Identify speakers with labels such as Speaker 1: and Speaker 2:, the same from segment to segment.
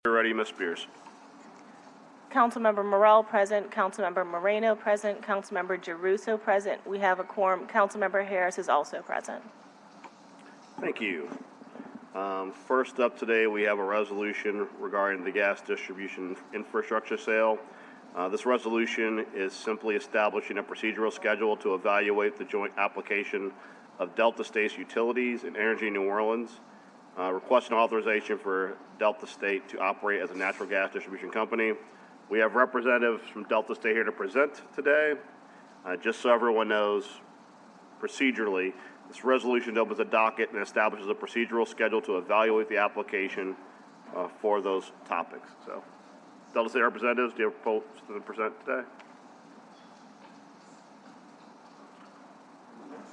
Speaker 1: You're ready, Ms. Spears.
Speaker 2: Councilmember Morrell present, Councilmember Moreno present, Councilmember Giarrusso present. We have a quorum. Councilmember Harris is also present.
Speaker 1: Thank you. First up today, we have a resolution regarding the gas distribution infrastructure sale. This resolution is simply establishing a procedural schedule to evaluate the joint application of Delta States Utilities and Energy New Orleans, requesting authorization for Delta State to operate as a natural gas distribution company. We have representatives from Delta State here to present today. Just so everyone knows, procedurally, this resolution opens a docket and establishes a procedural schedule to evaluate the application for those topics. So, Delta State representatives, do you have a proposal to present today?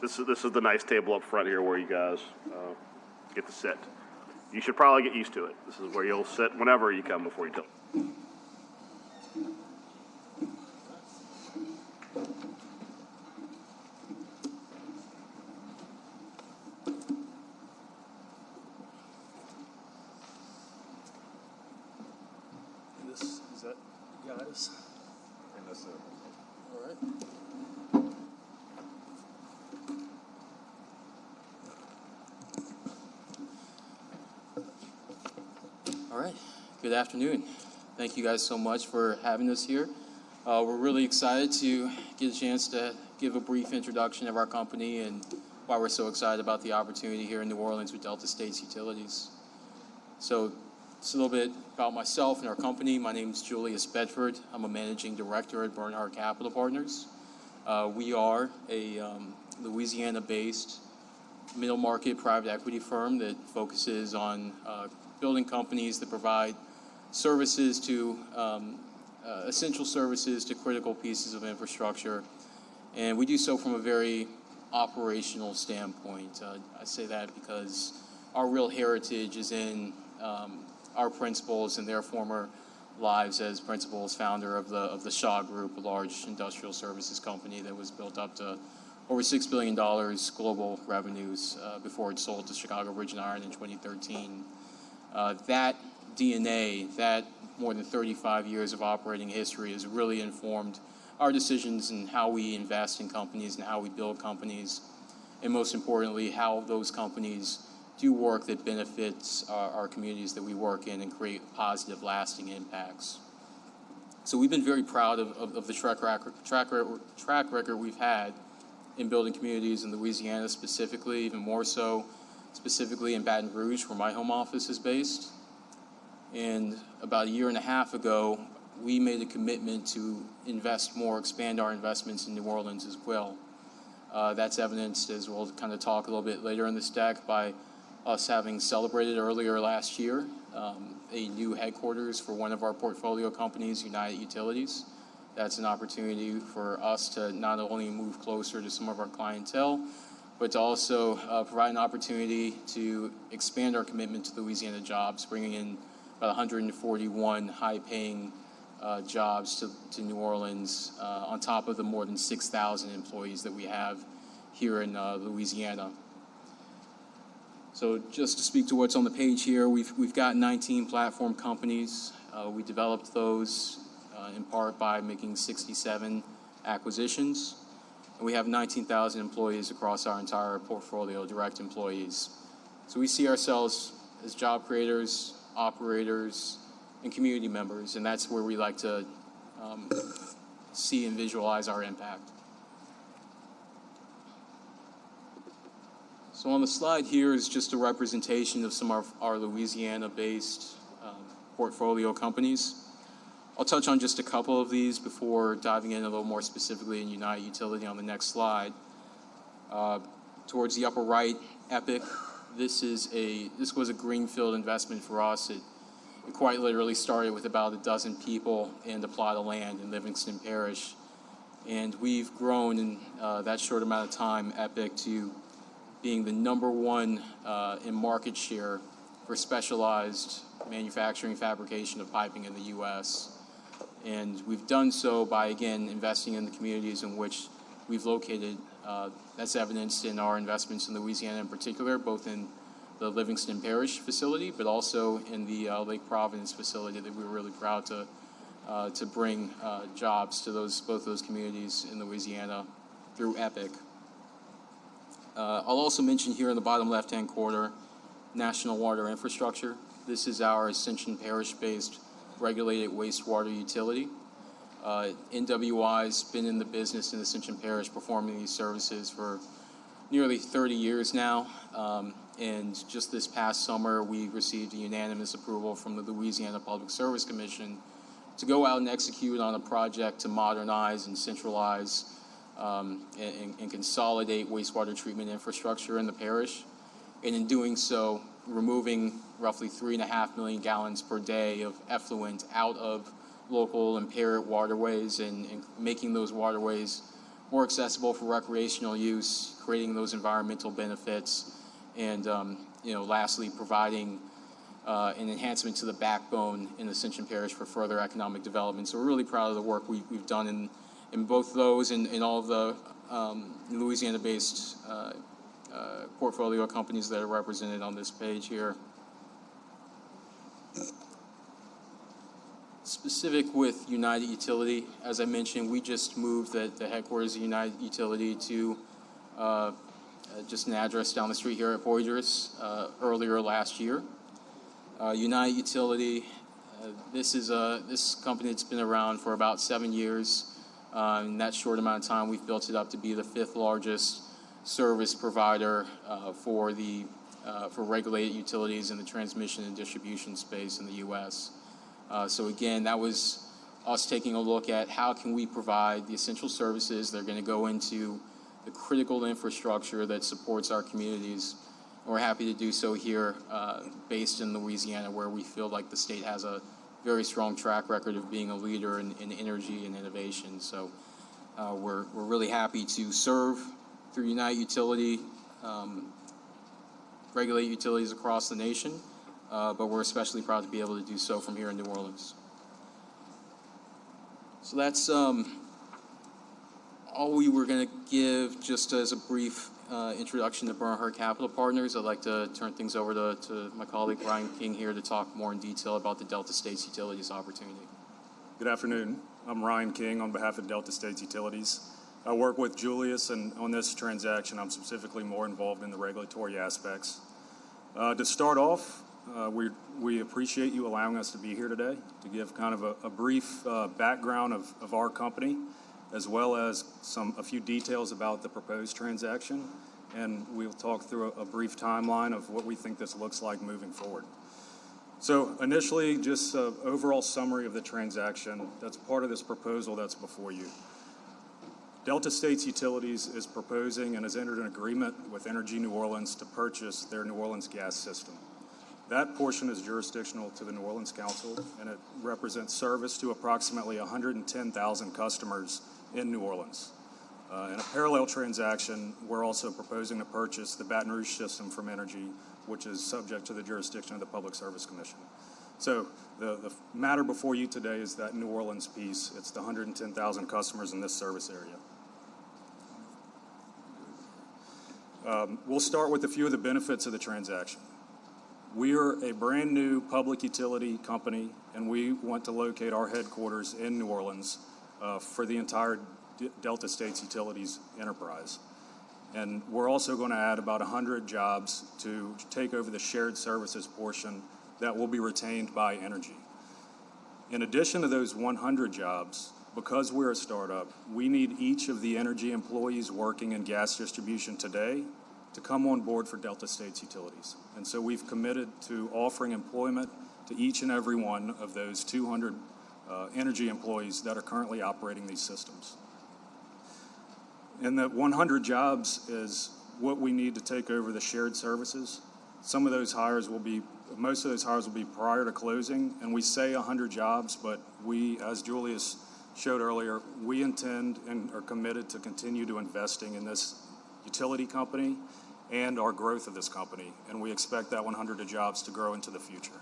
Speaker 1: This is the nice table up front here where you guys get to sit. You should probably get used to it. This is where you'll sit whenever you come before you tell.
Speaker 3: Is that guys? And that's it. All right. All right. Good afternoon. Thank you guys so much for having us here. We're really excited to get a chance to give a brief introduction of our company and why we're so excited about the opportunity here in New Orleans with Delta States Utilities. So, just a little bit about myself and our company. My name is Julius Bedford. I'm a managing director at Bernhard Capital Partners. We are a Louisiana-based middle market private equity firm that focuses on building companies that provide services to essential services to critical pieces of infrastructure. And we do so from a very operational standpoint. I say that because our real heritage is in our principals and their former lives as principals, founder of the Shaw Group, a large industrial services company that was built up to over $6 billion global revenues before it sold to Chicago Bridge and Iron in 2013. That DNA, that more than 35 years of operating history has really informed our decisions in how we invest in companies and how we build companies, and most importantly, how those companies do work that benefits our communities that we work in and create positive, lasting impacts. So we've been very proud of the track record we've had in building communities in Louisiana specifically, even more so specifically in Baton Rouge, where my home office is based. And about a year and a half ago, we made a commitment to invest more, expand our investments in New Orleans as well. That's evidenced, as we'll kind of talk a little bit later in this deck, by us having celebrated earlier last year a new headquarters for one of our portfolio companies, United Utilities. That's an opportunity for us to not only move closer to some of our clientele, but to also provide an opportunity to expand our commitment to Louisiana jobs, bringing in about 141 high-paying jobs to New Orleans, on top of the more than 6,000 employees that we have here in Louisiana. So just to speak to what's on the page here, we've got 19 platform companies. We developed those in part by making 67 acquisitions. And we have 19,000 employees across our entire portfolio, direct employees. So we see ourselves as job creators, operators, and community members, and that's where we like to see and visualize our impact. So on the slide here is just a representation of some of our Louisiana-based portfolio companies. I'll touch on just a couple of these before diving in a little more specifically in United Utility on the next slide. Towards the upper right, Epic. This was a greenfield investment for us. It quite literally started with about a dozen people and a plot of land in Livingston Parish. And we've grown in that short amount of time, Epic, to being the number one in market share for specialized manufacturing fabrication of piping in the U.S. And we've done so by, again, investing in the communities in which we've located. That's evidenced in our investments in Louisiana in particular, both in the Livingston Parish facility, but also in the Lake Providence facility that we were really proud to bring jobs to both those communities in Louisiana through EPIC. I'll also mention here in the bottom left-hand corner, National Water Infrastructure. This is our Ascension Parish-based regulated wastewater utility. NWI's been in the business in Ascension Parish performing these services for nearly 30 years now. And just this past summer, we received a unanimous approval from the Louisiana Public Service Commission to go out and execute on a project to modernize and centralize and consolidate wastewater treatment infrastructure in the parish. And in doing so, removing roughly 3.5 million gallons per day of effluent out of local and parish waterways and making those waterways more accessible for recreational use, creating those environmental benefits, and lastly, providing an enhancement to the backbone in Ascension Parish for further economic development. So we're really proud of the work we've done in both those and in all of the Louisiana-based portfolio companies that are represented on this page here. Specific with United Utility, as I mentioned, we just moved the headquarters of United Utility to just an address down the street here at Boyders earlier last year. United Utility, this company that's been around for about 7 years. In that short amount of time, we've built it up to be the 5th largest service provider for regulated utilities in the transmission and distribution space in the U.S. So again, that was us taking a look at how can we provide the essential services that are going to go into the critical infrastructure that supports our communities. And we're happy to do so here based in Louisiana, where we feel like the state has a very strong track record of being a leader in energy and innovation. So we're really happy to serve through United Utility, regulate utilities across the nation, but we're especially proud to be able to do so from here in New Orleans. So that's all we were going to give just as a brief introduction to Bernhardt Capital Partners. I'd like to turn things over to my colleague Ryan King here to talk more in detail about the Delta States Utilities opportunity.
Speaker 4: Good afternoon. I'm Ryan King on behalf of Delta States Utilities. I work with Julius, and on this transaction, I'm specifically more involved in the regulatory aspects. To start off, we appreciate you allowing us to be here today to give kind of a brief background of our company, as well as a few details about the proposed transaction, and we'll talk through a brief timeline of what we think this looks like moving forward. So initially, just an overall summary of the transaction that's part of this proposal that's before you. Delta States Utilities is proposing and has entered an agreement with Energy New Orleans to purchase their New Orleans gas system. That portion is jurisdictional to the New Orleans Council, and it represents service to approximately 110,000 customers in New Orleans. In a parallel transaction, we're also proposing to purchase the Baton Rouge system from Energy, which is subject to the jurisdiction of the Public Service Commission. So the matter before you today is that New Orleans piece. It's the 110,000 customers in this service area. We'll start with a few of the benefits of the transaction. We are a brand new public utility company, and we want to locate our headquarters in New Orleans for the entire Delta States Utilities enterprise. And we're also going to add about 100 jobs to take over the shared services portion that will be retained by Energy. In addition to those 100 jobs, because we're a startup, we need each of the Energy employees working in gas distribution today to come on board for Delta States Utilities. And so we've committed to offering employment to each and every one of those 200 Energy employees that are currently operating these systems. And that 100 jobs is what we need to take over the shared services. Most of those hires will be prior to closing, and we say 100 jobs, but we, as Julius showed earlier, we intend and are committed to continue to investing in this utility company and our growth of this company, and we expect that 100 jobs to grow into the future.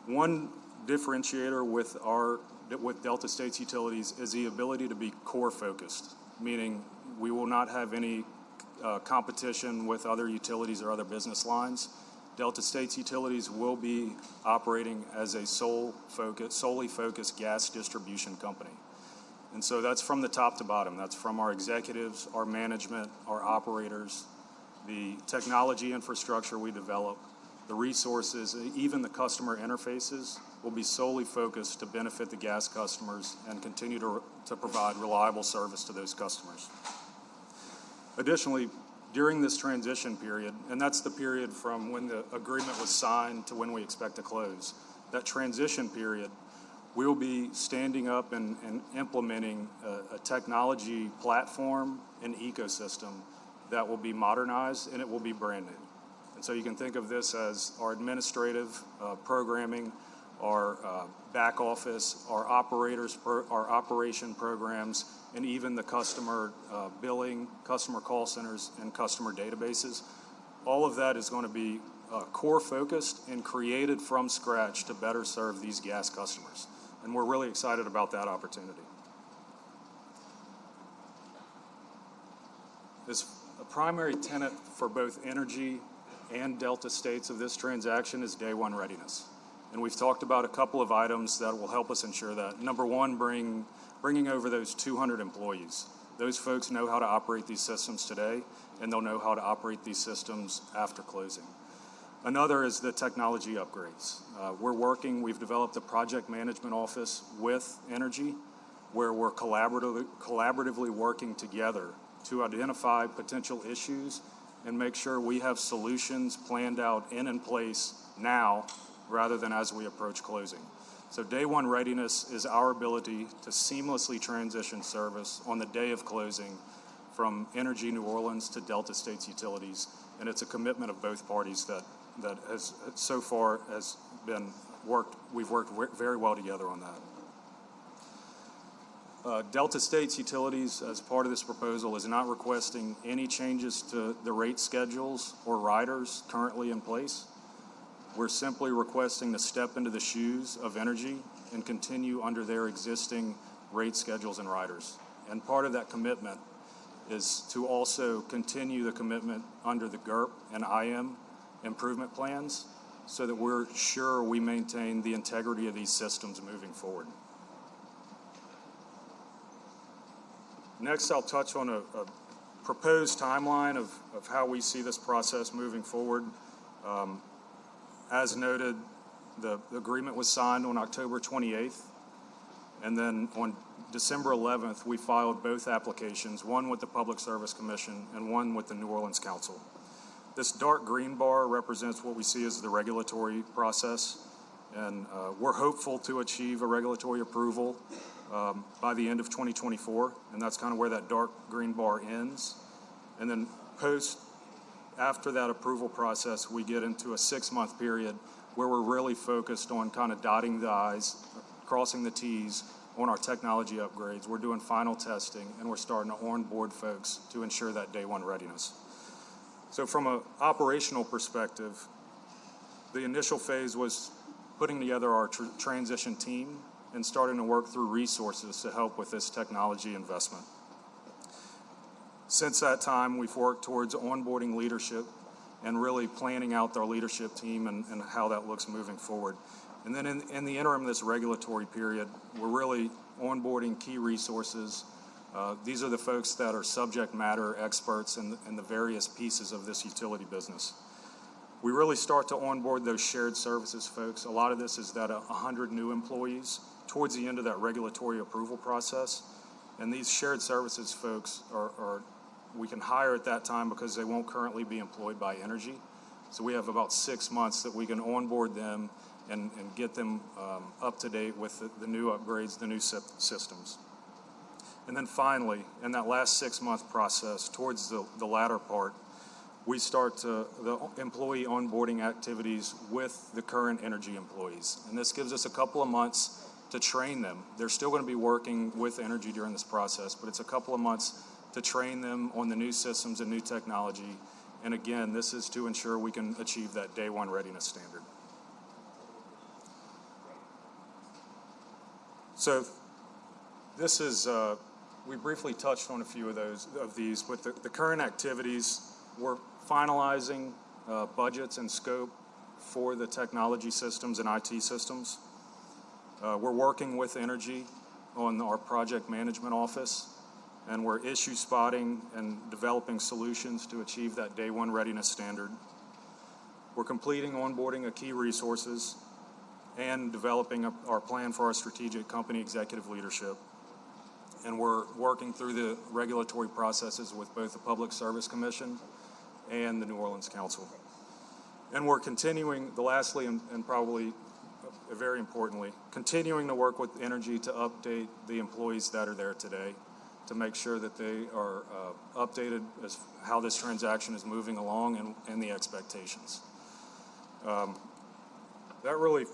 Speaker 4: One differentiator with Delta States Utilities is the ability to be core focused, meaning we will not have any competition with other utilities or other business lines. Delta States Utilities will be operating as a solely focused gas distribution company. And so that's from the top to bottom. That's from our executives, our management, our operators, the technology infrastructure we develop, the resources, even the customer interfaces will be solely focused to benefit the gas customers and continue to provide reliable service to those customers. Additionally, during this transition period, and that's the period from when the agreement was signed to when we expect to close, that transition period, we will be standing up and implementing a technology platform and ecosystem that will be modernized and it will be brand new. And so you can think of this as our administrative programming, our back office, our our operation programs, and even the customer billing, customer call centers, and customer databases. All of that is going to be core focused and created from scratch to better serve these gas customers. And we're really excited about that opportunity. As a primary tenet for both Energy and Delta States of this transaction is day one readiness. And we've talked about a couple of items that will help us ensure that. Number one, bringing over those 200 employees. Those folks know how to operate these systems today, and they'll know how to operate these systems after closing. Another is the technology upgrades. We've developed a project management office with Energy where we're collaboratively working together to identify potential issues and make sure we have solutions planned out and in place now rather than as we approach closing. So day one readiness is our ability to seamlessly transition service on the day of closing from Energy New Orleans to Delta States Utilities, and it's a commitment of both parties that has so far has been we've worked very well together on that. Delta States Utilities, as part of this proposal, is not requesting any changes to the rate schedules or riders currently in place. We're simply requesting to step into the shoes of Energy and continue under their existing rate schedules and riders. And part of that commitment is to also continue the commitment under the GERP and IM improvement plans so that we're sure we maintain the integrity of these systems moving forward. Next, I'll touch on a proposed timeline of how we see this process moving forward. As noted, the agreement was signed on October 28th, and then on December 11th, we filed both applications, one with the Public Service Commission and one with the New Orleans Council. This dark green bar represents what we see as the regulatory process, and we're hopeful to achieve a regulatory approval by the end of 2024, and that's kind of where that dark green bar ends. And then after that approval process, we get into a 6-month period where we're really focused on kind of dotting the I's, crossing the T's on our technology upgrades. We're doing final testing, and we're starting to onboard folks to ensure that day one readiness. So from an operational perspective, the initial phase was putting together our transition team and starting to work through resources to help with this technology investment. Since that time, we've worked towards onboarding leadership and really planning out our leadership team and how that looks moving forward. And then in the interim, this regulatory period, we're really onboarding key resources. These are the folks that are subject matter experts in the various pieces of this utility business. We really start to onboard those shared services folks. A lot of this is that 100 new employees towards the end of that regulatory approval process. And these shared services folks we can hire at that time because they won't currently be employed by Energy. So we have about 6 months that we can onboard them and get them up to date with the new upgrades, the new systems. And then finally, in that last 6-month process, towards the latter part, we start the employee onboarding activities with the current Energy employees. And this gives us a couple of months to train them. They're still going to be working with Energy during this process, but it's a couple of months to train them on the new systems and new technology. And again, this is to ensure we can achieve that day one readiness standard. So this is we briefly touched on a few of these, but the current activities, we're finalizing budgets and scope for the technology systems and IT systems. We're working with Energy on our project management office, and we're issue spotting and developing solutions to achieve that day one readiness standard. We're completing onboarding of key resources and developing our plan for our strategic company executive leadership. And we're working through the regulatory processes with both the Public Service Commission and the New Orleans Council. And we're continuing, lastly and probably very importantly, continuing to work with Energy to update the employees that are there today to make sure that they are updated as how this transaction is moving along and the expectations. That really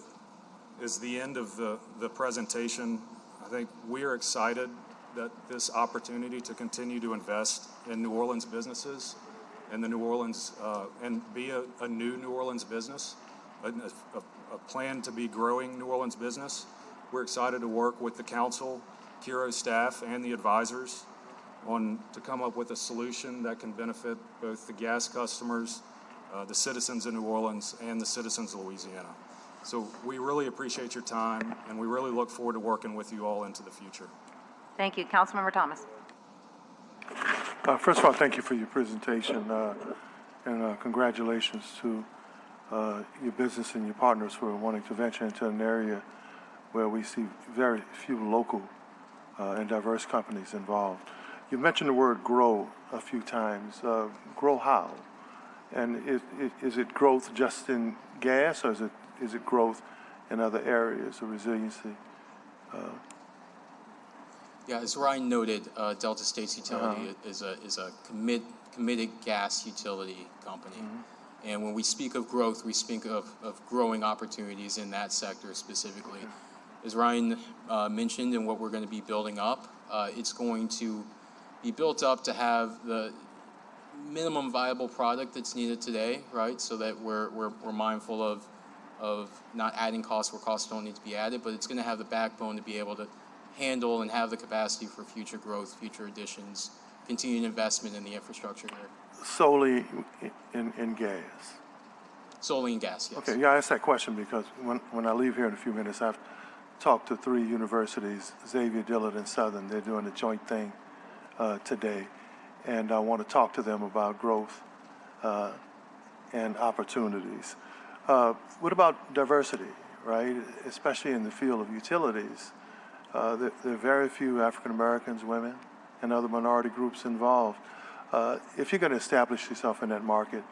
Speaker 4: is the end of the presentation. I think we are excited that this opportunity to continue to invest in New Orleans businesses and the New Orleans and be a new New Orleans business, a plan to be growing New Orleans business. We're excited to work with the council, Kiro staff, and the advisors to come up with a solution that can benefit both the gas customers, the citizens of New Orleans, and the citizens of Louisiana. So we really appreciate your time, and we really look forward to working with you all into the future.
Speaker 5: Thank you. Councilmember Thomas.
Speaker 6: First of all, thank you for your presentation, and congratulations to your business and your partners for wanting to venture into an area where we see very few local and diverse companies involved. You mentioned the word grow a few times. Grow how? And is it growth just in gas, or is it growth in other areas of resiliency?
Speaker 3: Yeah, as Ryan noted, Delta States Utility is a committed gas utility company. And when we speak of growth, we speak of growing opportunities in that sector specifically. As Ryan mentioned, and what we're going to be building up, it's going to be built up to have the minimum viable product that's needed today, right? So that we're mindful of not adding costs where costs don't need to be added, but it's going to have the backbone to be able to handle and have the capacity for future growth, future additions, continued investment in the infrastructure here.
Speaker 6: Solely in gas?
Speaker 3: Solely in gas, yes.
Speaker 6: Okay, yeah, I asked that question because when I leave here in a few minutes, I've talked to 3 universities, Xavier, Dillard, and Southern. They're doing a joint thing today, and I want to talk to them about growth and opportunities. What about diversity, right? Especially in the field of utilities. There are very few African Americans, women, and other minority groups involved. If you're going to establish yourself in that market,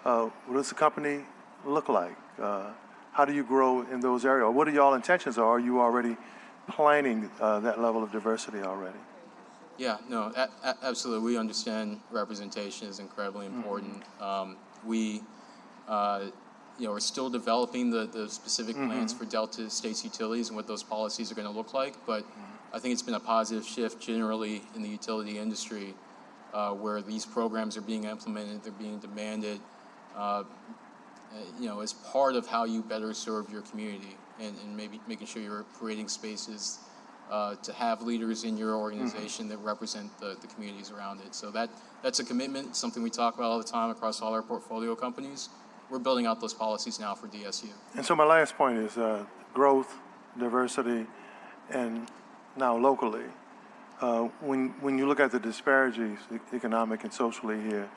Speaker 6: what does the company look like? How do you grow in those areas? Or what are y'all intentions? Or are you already planning that level of diversity already?
Speaker 3: Yeah, no, absolutely. We understand representation is incredibly important. We are still developing the specific plans for Delta States Utilities and what those policies are going to look like. But I think it's been a positive shift generally in the utility industry where these programs are being implemented, they're being demanded, as part of how you better serve your community and maybe making sure you're creating spaces to have leaders in your organization that represent the communities around it. So that's a commitment, something we talk about all the time across all our portfolio companies. We're building out those policies now for DSU. And
Speaker 6: so my last point is growth, diversity, and now locally. When you look at the disparities, economic and socially here,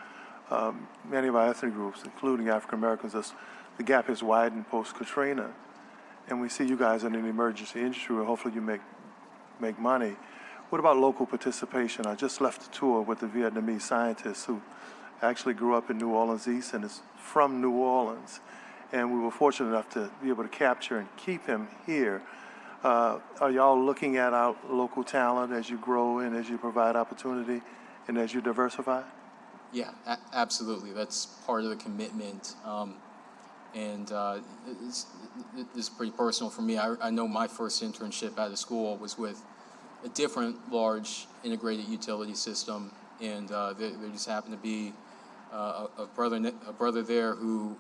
Speaker 6: many of our ethnic groups, including African Americans, the gap has widened post-Katrina. And we see you guys in an emergency industry where hopefully you make money. What about local participation? I just left a tour with the Vietnamese scientist who actually grew up in New Orleans East and is from New Orleans. And we were fortunate enough to be able to capture and keep him here. Are y'all looking at our local talent as you grow and as you provide opportunity and as you diversify?
Speaker 3: Yeah, absolutely. That's part of the commitment. This is pretty personal for me. I know my first internship out of school was with a different large integrated utility system, and there just happened to be a brother there who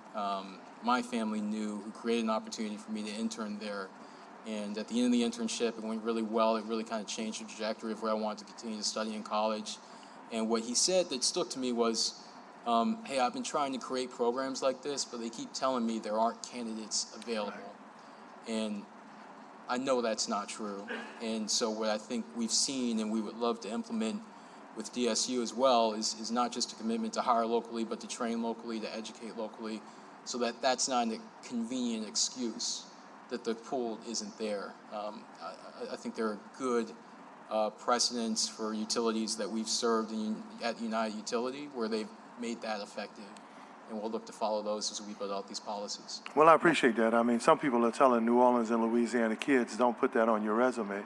Speaker 3: my family knew, who created an opportunity for me to intern there. And at the end of the internship, it went really well. It really kind of changed the trajectory of where I wanted to continue to study in college. And what he said that stuck to me was, hey, I've been trying to create programs like this, but they keep telling me there aren't candidates available. And I know that's not true. And so what I think we've seen and we would love to implement with DSU as well is not just a commitment to hire locally, but to train locally, to educate locally, so that that's not a convenient excuse that the pool isn't there. I think there are good precedents for utilities that we've served at United Utility where they've made that effective, and we'll look to follow those as we build out these policies.
Speaker 6: Well, I appreciate that. I mean, some people are telling New Orleans and Louisiana kids, don't put that on your resume.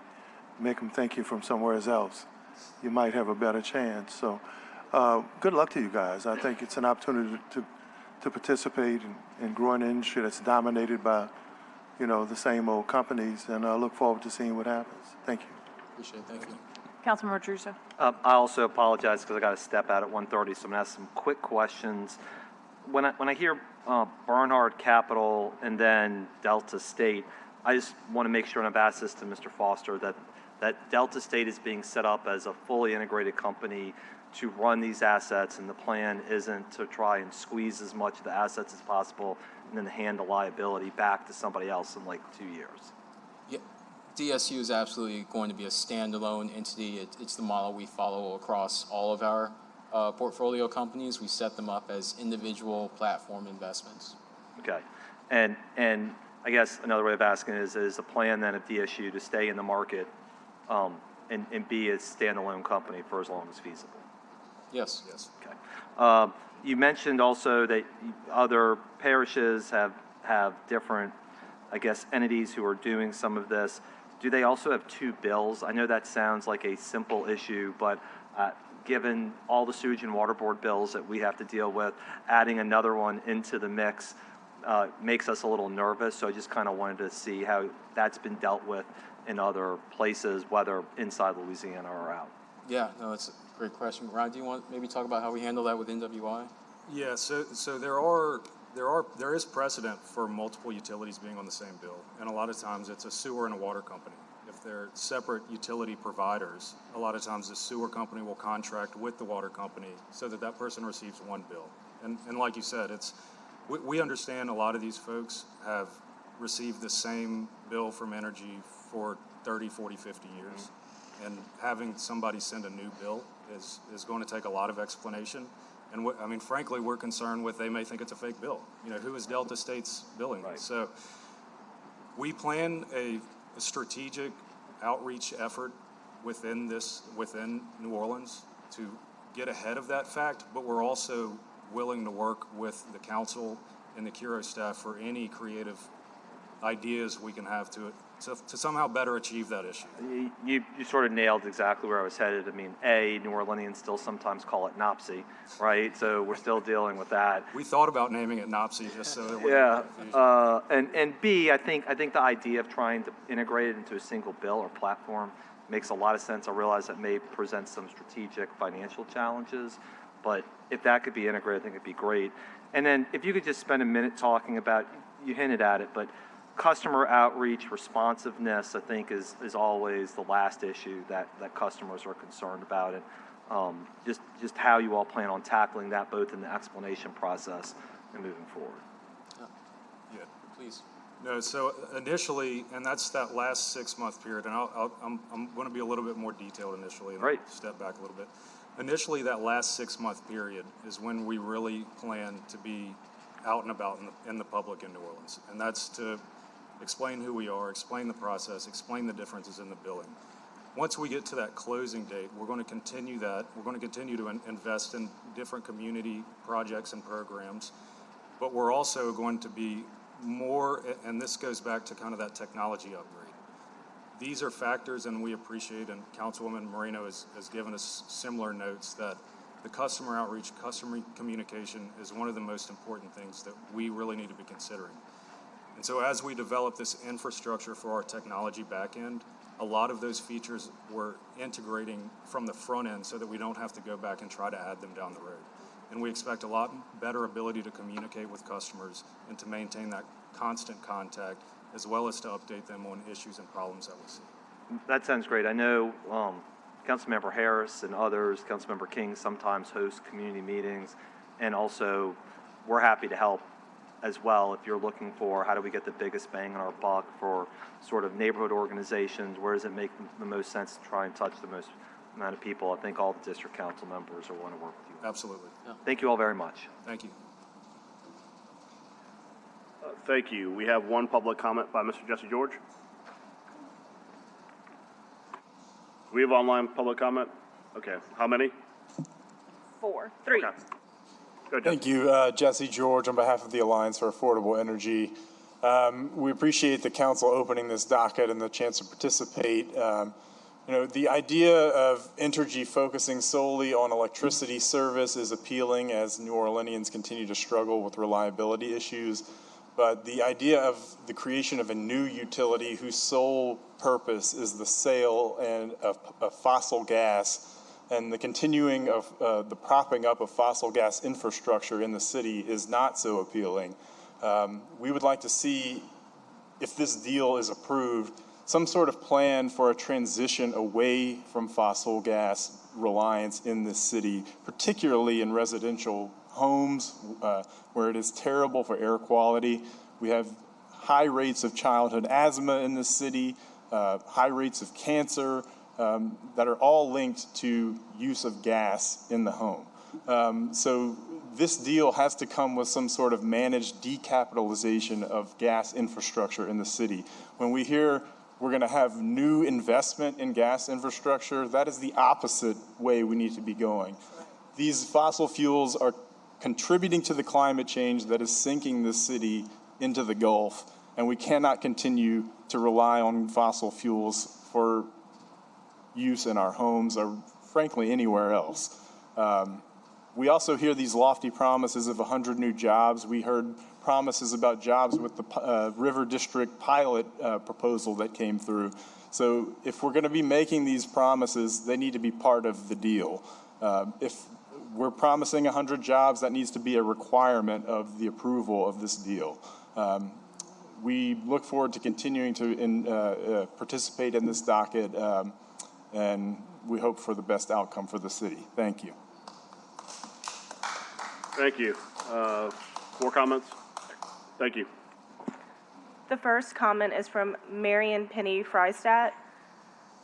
Speaker 6: Make them think you're from somewhere else. You might have a better chance. So good luck to you guys. I think it's an opportunity to participate in growing an industry that's dominated by, the same old companies, and I look forward to seeing what happens. Thank you.
Speaker 3: Appreciate it. Thank you.
Speaker 5: Councilmember Druso.
Speaker 7: I also apologize because I got to step out at 1:30, so I'm going to ask some quick questions. When I hear Bernhard Capital and then Delta State, I just want to make sure, and I've asked this to Mr. Foster, that Delta State is being set up as a fully integrated company to run these assets, and the plan isn't to try and squeeze as much of the assets as possible and then hand the liability back to somebody else in like 2 years.
Speaker 3: Yeah, DSU is absolutely going to be a standalone entity. It's the model we follow across all of our portfolio companies. We set them up as individual platform investments.
Speaker 7: Okay, and I guess another way of asking is the plan then of DSU to stay in the market and be a standalone company for as long as feasible?
Speaker 3: Yes.
Speaker 7: Okay. You mentioned also that other parishes have different, I guess, entities who are doing some of this. Do they also have two bills? I know that sounds like a simple issue, but given all the sewage and water board bills that we have to deal with, adding another one into the mix makes us a little nervous. So I just kind of wanted to see how that's been dealt with in other places, whether inside Louisiana or out.
Speaker 3: Yeah, no, that's a great question. Ron, do you want maybe talk about how we handle that with NWI?
Speaker 4: Yeah, so there is precedent for multiple utilities being on the same bill, and a lot of times it's a sewer and a water company. If they're separate utility providers, a lot of times the sewer company will contract with the water company so that person receives one bill. And like you said, we understand a lot of these folks have received the same bill from Energy for 30, 40, 50 years. And having somebody send a new bill is going to take a lot of explanation. And frankly, we're concerned with they may think it's a fake bill. Who is Delta State's billing? Right. So we plan a strategic outreach effort within New Orleans to get ahead of that fact, but we're also willing to work with the council and the Curo staff for any creative ideas we can have to somehow better achieve that issue.
Speaker 7: You sort of nailed exactly where I was headed. New Orleanians still sometimes call it NOPSI, right? So we're still dealing with that.
Speaker 4: We thought about naming it NOPSI just so it wouldn't
Speaker 7: and B, I think the idea of trying to integrate it into a single bill or platform makes a lot of sense. I realize that may present some strategic financial challenges, but if that could be integrated, I think it'd be great. And then if you could just spend a minute talking about, you hinted at it, but customer outreach, responsiveness, I think is always the last issue that customers are concerned about, and just how you all plan on tackling that both in the explanation process and moving forward.
Speaker 4: Yeah,
Speaker 3: Please.
Speaker 4: No, so initially, and that's that last 6-month period, and I'm going to be a little bit more detailed initially, and
Speaker 7: Right.
Speaker 4: I'll step back a little bit. Initially, that last 6-month period is when we really plan to be out and about in the public in New Orleans, and that's to explain who we are, explain the process, explain the differences in the billing. Once we get to that closing date, we're going to continue that. We're going to continue to invest in different community projects and programs, but we're also going to be more, and this goes back to kind of that technology upgrade. These are factors, and we appreciate, and Councilwoman Moreno has given us similar notes, that the customer outreach, customer communication is one of the most important things that we really need to be considering. And so as we develop this infrastructure for our technology back end, a lot of those features we're integrating from the front end so that we don't have to go back and try to add them down the road. And we expect a lot better ability to communicate with customers and to maintain that constant contact, as well as to update them on issues and problems that we see.
Speaker 7: That sounds great. I know Councilmember Harris and others, Councilmember King sometimes host community meetings, and also we're happy to help as well if you're looking for how do we get the biggest bang on our buck for sort of neighborhood organizations, where does it make the most sense to try and touch the most amount of people. I think all the district council members will want to work with you.
Speaker 4: Absolutely.
Speaker 7: Thank you all very much.
Speaker 4: Thank you.
Speaker 1: Thank you. We have one public comment by Mr. Jesse George. We have online public comment? Okay. How many?
Speaker 2: 3.
Speaker 1: Okay. Go, Jesse.
Speaker 8: Thank you, Jesse George, on behalf of the Alliance for Affordable Energy. We appreciate the council opening this docket and the chance to participate. The idea of Entergy focusing solely on electricity service is appealing as New Orleanians continue to struggle with reliability issues. But the idea of the creation of a new utility whose sole purpose is the sale of fossil gas and the continuing of the propping up of fossil gas infrastructure in the city is not so appealing. We would like to see, if this deal is approved, some sort of plan for a transition away from fossil gas reliance in this city, particularly in residential homes where it is terrible for air quality. We have high rates of childhood asthma in this city, high rates of cancer that are all linked to use of gas in the home. So this deal has to come with some sort of managed decapitalization of gas infrastructure in the city. When we hear we're going to have new investment in gas infrastructure, that is the opposite way we need to be going. These fossil fuels are contributing to the climate change that is sinking this city into the Gulf, and we cannot continue to rely on fossil fuels for use in our homes or frankly anywhere else. We also hear these lofty promises of 100 new jobs. We heard promises about jobs with the River District pilot proposal that came through. So if we're going to be making these promises, they need to be part of the deal. If we're promising 100 jobs, that needs to be a requirement of the approval of this deal. We look forward to continuing to participate in this docket, and we hope for the best outcome for the city. Thank you.
Speaker 1: Thank you. More comments? Thank you.
Speaker 2: The first comment is from Marion Penny Freistadt.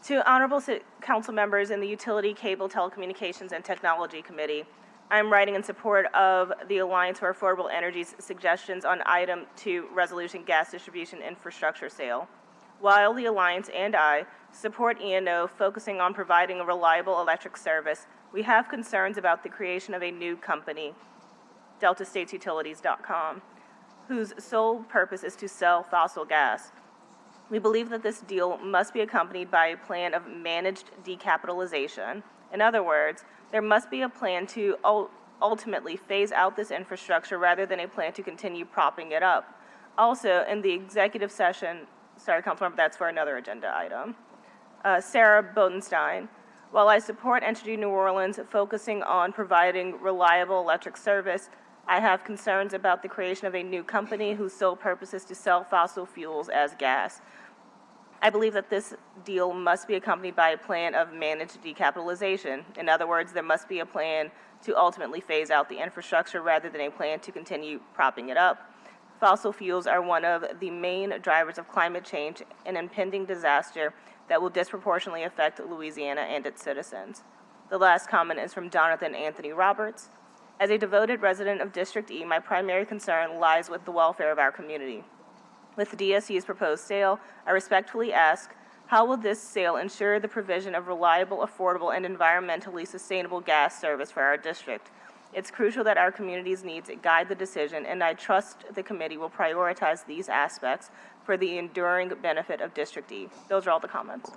Speaker 2: To honorable council members in the Utility, Cable, Telecommunications, and Technology Committee, I'm writing in support of the Alliance for Affordable Energy's suggestions on Item 2, Resolution Gas Distribution Infrastructure Sale. While the Alliance and I support E&O focusing on providing a reliable electric service, we have concerns about the creation of a new company, DeltaStatesUtilities.com, whose sole purpose is to sell fossil gas. We believe that this deal must be accompanied by a plan of managed decapitalization. In other words, there must be a plan to ultimately phase out this infrastructure rather than a plan to continue propping it up. Also, in the executive session, sorry, Councilmember, that's for another agenda item. Sarah Bodenstein. While I support Entergy New Orleans focusing on providing reliable electric service, I have concerns about the creation of a new company whose sole purpose is to sell fossil fuels as gas. I believe that this deal must be accompanied by a plan of managed decapitalization. In other words, there must be a plan to ultimately phase out the infrastructure rather than a plan to continue propping it up. Fossil fuels are one of the main drivers of climate change, an impending disaster that will disproportionately affect Louisiana and its citizens. The last comment is from Jonathan Anthony Roberts. As a devoted resident of District E, my primary concern lies with the welfare of our community. With the DSU's proposed sale, I respectfully ask, how will this sale ensure the provision of reliable, affordable, and environmentally sustainable gas service for our district? It's crucial that our community's needs guide the decision, and I trust the committee will prioritize these aspects for the enduring benefit of District E. Those are all the comments.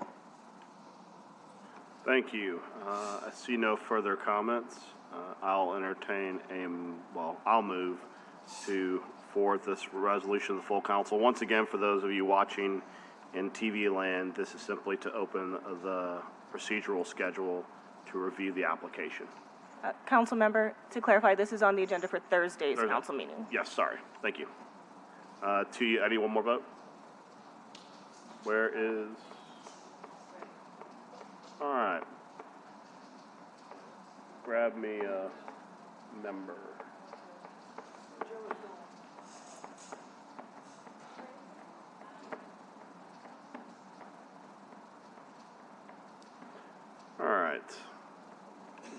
Speaker 1: Thank you. I see no further comments. I'll entertain I'll move to forward this resolution to the full council. Once again, for those of you watching in TV land, this is simply to open the procedural schedule to review the application.
Speaker 2: Council member, to clarify, this is on the agenda for Thursday's council meeting.
Speaker 1: Yes, sorry. Thank you. I need one more vote. Where is? All right. Grab me a member. All right.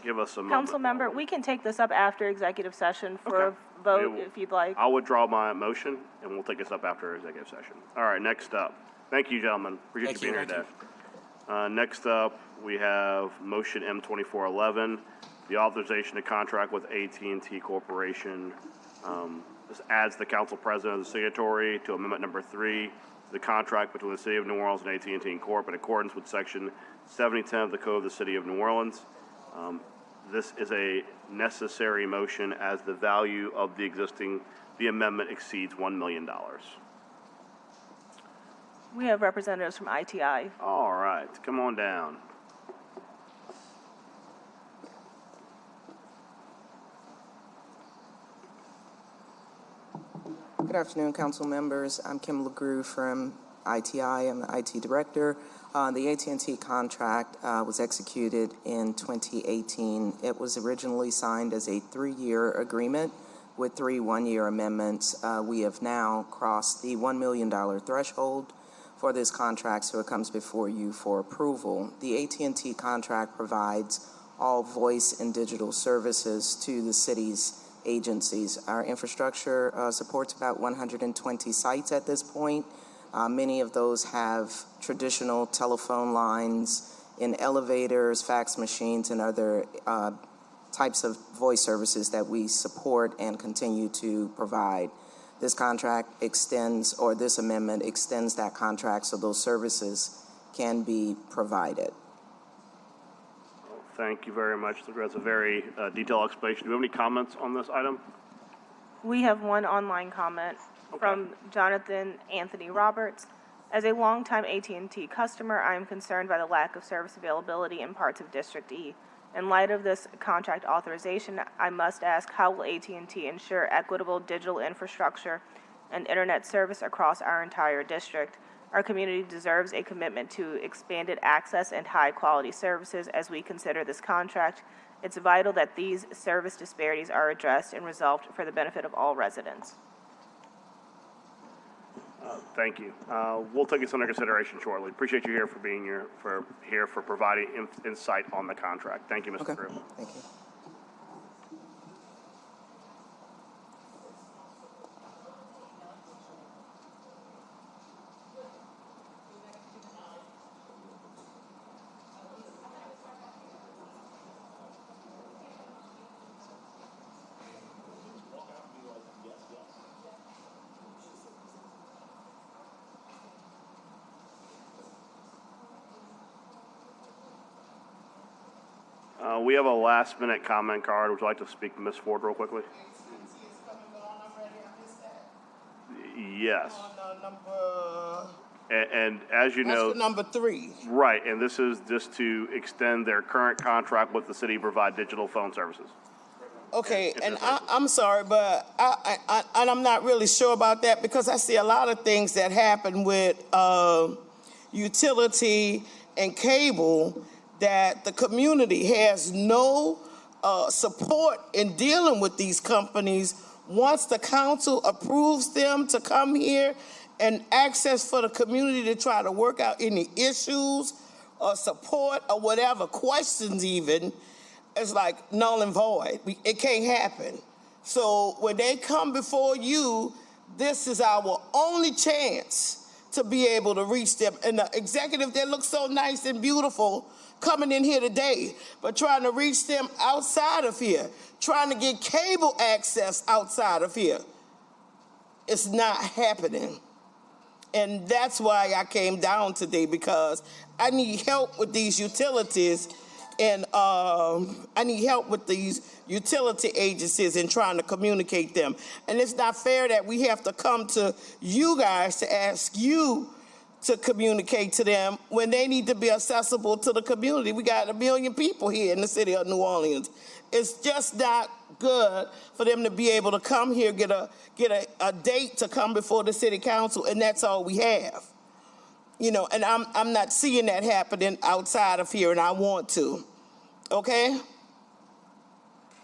Speaker 1: Give us a moment.
Speaker 2: Council member, we can take this up after executive session for
Speaker 1: Okay.
Speaker 2: a vote
Speaker 1: Yeah,
Speaker 2: if you'd like.
Speaker 1: I'll withdraw my motion, and we'll take this up after executive session. All right, next up. Thank you, gentlemen. Appreciate you being here today. Next up, we have motion M2411, the authorization to contract with AT&T Corporation. This adds the council president as a signatory to amendment number 3 to the contract between the City of New Orleans and AT&T Corp. in accordance with section 7010 of the Code of the City of New Orleans. This is a necessary motion as the value of the amendment exceeds $1 million.
Speaker 2: We have representatives from ITI.
Speaker 1: All right, come on down.
Speaker 9: Good afternoon, council members. I'm Kim LeGroux from ITI. I'm the IT director. The AT&T contract was executed in 2018. It was originally signed as a 3-year agreement with 3 one-year amendments. We have now crossed the $1 million threshold for this contract, so it comes before you for approval. The AT&T contract provides all voice and digital services to the city's agencies. Our infrastructure supports about 120 sites at this point. Many of those have traditional telephone lines in elevators, fax machines, and other types of voice services that we support and continue to provide. This contract extends, or this amendment extends that contract so those services can be provided.
Speaker 1: Thank you very much. That's a very detailed explanation. Do we have any comments on this item?
Speaker 2: We have one online comment from Jonathan Anthony Roberts. As a longtime AT&T customer, I am concerned by the lack of service availability in parts of District E. In light of this contract authorization, I must ask, how will AT&T ensure equitable digital infrastructure and internet service across our entire district? Our community deserves a commitment to expanded access and high-quality services as we consider this contract. It's vital that these service disparities are addressed and resolved for the benefit of all residents.
Speaker 1: Thank you. We'll take this under consideration shortly. Appreciate you here for being here for providing insight on the contract. Thank you, Mr. Grimm.
Speaker 9: Thank you.
Speaker 1: We have a last-minute comment card. Would you like to speak to Ms. Ford real quickly? Yes. And as you know,
Speaker 10: That's the number 3.
Speaker 1: right, and this is just to extend their current contract with the city to provide digital phone services.
Speaker 10: Okay, and I'm sorry, but I'm not really sure about that because I see a lot of things that happen with utility and cable that the community has no support in dealing with these companies once the council approves them to come here and access for the community to try to work out any issues or support or whatever, questions even, it's like null and void. It can't happen. So when they come before you, this is our only chance to be able to reach them. And the executive, they look so nice and beautiful coming in here today, but trying to reach them outside of here, trying to get cable access outside of here, it's not happening. And that's why I came down today, because I need help with these utilities, and I need help with these utility agencies in trying to communicate them. And it's not fair that we have to come to you guys to ask you to communicate to them when they need to be accessible to the community. We got 1 million people here in the city of New Orleans. It's just not good for them to be able to come here, get a date to come before the city council, and that's all we have. You know, and I'm not seeing that happening outside of here, and I want to. Okay?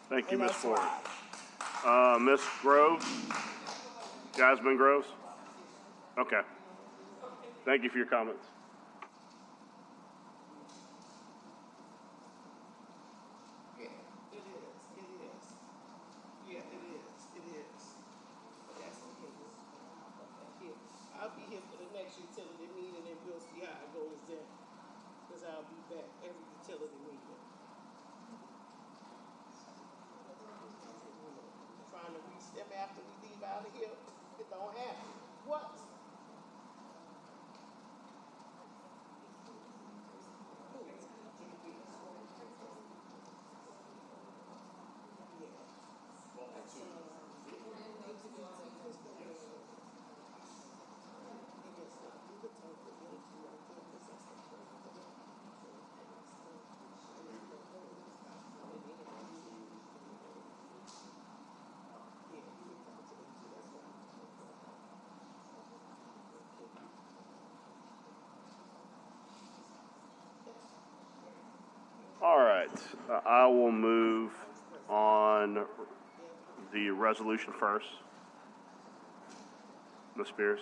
Speaker 1: Thank you,
Speaker 10: And
Speaker 1: Ms.
Speaker 10: that's
Speaker 1: Ford.
Speaker 10: why.
Speaker 1: Ms. Groves? Jasmine Groves? Okay. Thank you for your comments.
Speaker 10: Yeah, it is. Yeah, it is. That's okay. Here, I'll be here for the next utility meeting, and we'll see how it goes then. Because I'll be back every utility meeting. Trying to reach them after we leave out of here, it don't happen. What?
Speaker 1: All right, I will move on the resolution first. Ms. Spears.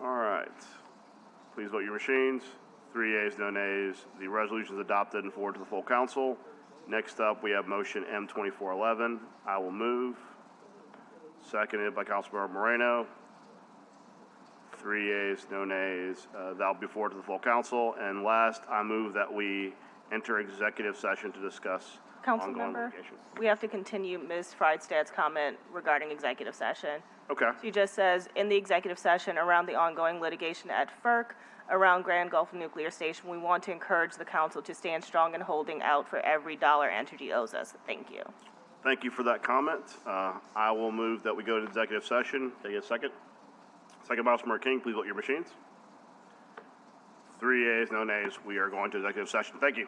Speaker 1: All right, please vote your machines. 3 yeas, no nays. The resolution is adopted and forwarded to the full council. Next up, we have motion M2411. I will move. Seconded by Councilmember Moreno. 3 yeas, no nays. That'll be forwarded to the full council. And last, I move that we enter executive session to discuss ongoing
Speaker 2: Councilmember,
Speaker 1: litigation.
Speaker 2: we have to continue Ms. Freidstad's comment regarding executive session.
Speaker 1: Okay.
Speaker 2: She just says, in the executive session around the ongoing litigation at FERC, around Grand Gulf Nuclear Station, we want to encourage the council to stand strong in holding out for every dollar Entergy owes us. Thank you.
Speaker 1: Thank you for that comment. I will move that we go to executive session. Take a second. Second, Councilmember King, please vote your machines. 3 yeas, no nays. We are going to executive session. Thank you.